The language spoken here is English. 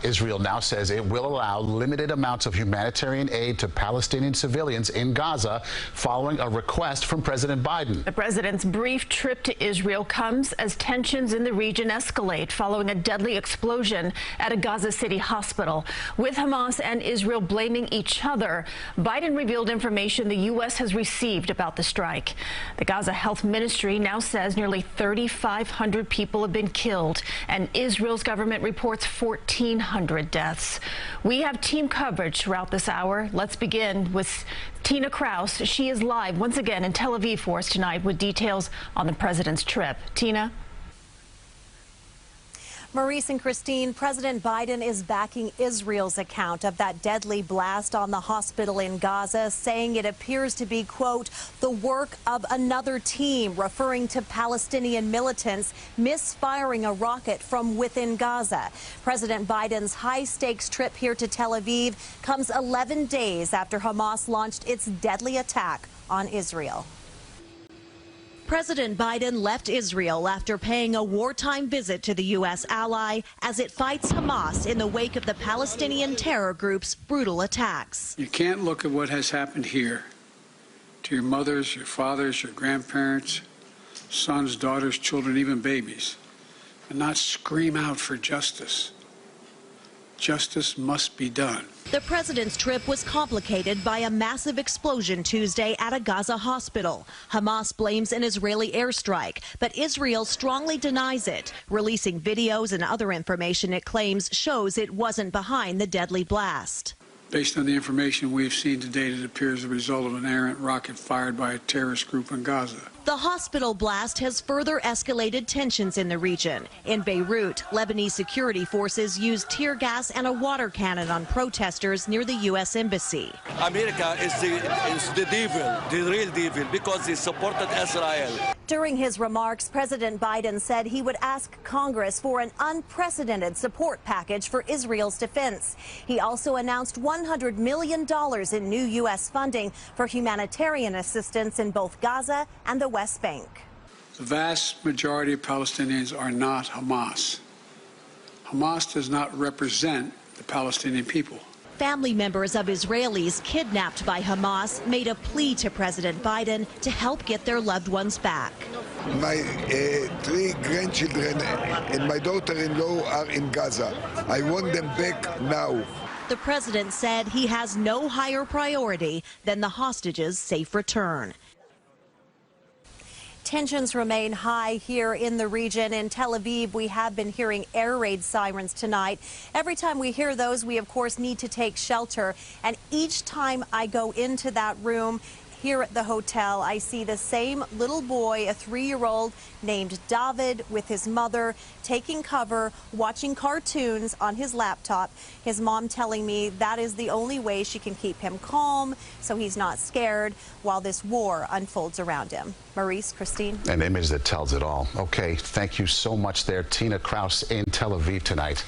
Israel now says it will allow limited amounts of humanitarian aid to Palestinian civilians in Gaza following a request from President Biden. The president's brief trip to Israel comes as tensions in the region escalate following a deadly explosion at a Gaza City hospital. With Hamas and Israel blaming each other, Biden revealed information the U.S. has received about the strike. The Gaza Health Ministry now says nearly 3,500 people have been killed, and Israel's government reports 1,400 deaths. We have team coverage throughout this hour. Let's begin with Tina Kraus. She is live once again in Tel Aviv for us tonight with details on the president's trip. Tina? Maurice and Christine, President Biden is backing Israel's account of that deadly blast on the hospital in Gaza, saying it appears to be, quote, the work of another team, referring to Palestinian militants misfiring a rocket from within Gaza. President Biden's high-stakes trip here to Tel Aviv comes 11 days after Hamas launched its deadly attack on Israel. President Biden left Israel after paying a wartime visit to the U.S. ally as it fights Hamas in the wake of the Palestinian terror group's brutal attacks. You can't look at what has happened here to your mothers, your fathers, your grandparents, sons, daughters, children, even babies, and not scream out for justice. Justice must be done. The president's trip was complicated by a massive explosion Tuesday at a Gaza hospital. Hamas blames an Israeli airstrike, but Israel strongly denies it, releasing videos and other information it claims shows it wasn't behind the deadly blast. Based on the information we've seen to date, it appears the result of an errant rocket fired by a terrorist group in Gaza. The hospital blast has further escalated tensions in the region. In Beirut, Lebanese security forces used tear gas and a water cannon on protesters near the U.S. Embassy. America is the devil, the real devil, because he supported Israel. During his remarks, President Biden said he would ask Congress for an unprecedented support package for Israel's defense. He also announced $100 million in new U.S. funding for humanitarian assistance in both Gaza and the West Bank. The vast majority of Palestinians are not Hamas. Hamas does not represent the Palestinian people. Family members of Israelis kidnapped by Hamas made a plea to President Biden to help get their loved ones back. My 3 grandchildren and my daughter-in-law are in Gaza. I want them back now. The president said he has no higher priority than the hostages' safe return. Tensions remain high here in the region. In Tel Aviv, we have been hearing air raid sirens tonight. Every time we hear those, we, of course, need to take shelter. And each time I go into that room here at the hotel, I see the same little boy, a 3-year-old named David, with his mother taking cover, watching cartoons on his laptop. His mom telling me that is the only way she can keep him calm so he's not scared while this war unfolds around him. Maurice, Christine. An image that tells it all. Okay, thank you so much there, Tina Kraus in Tel Aviv tonight.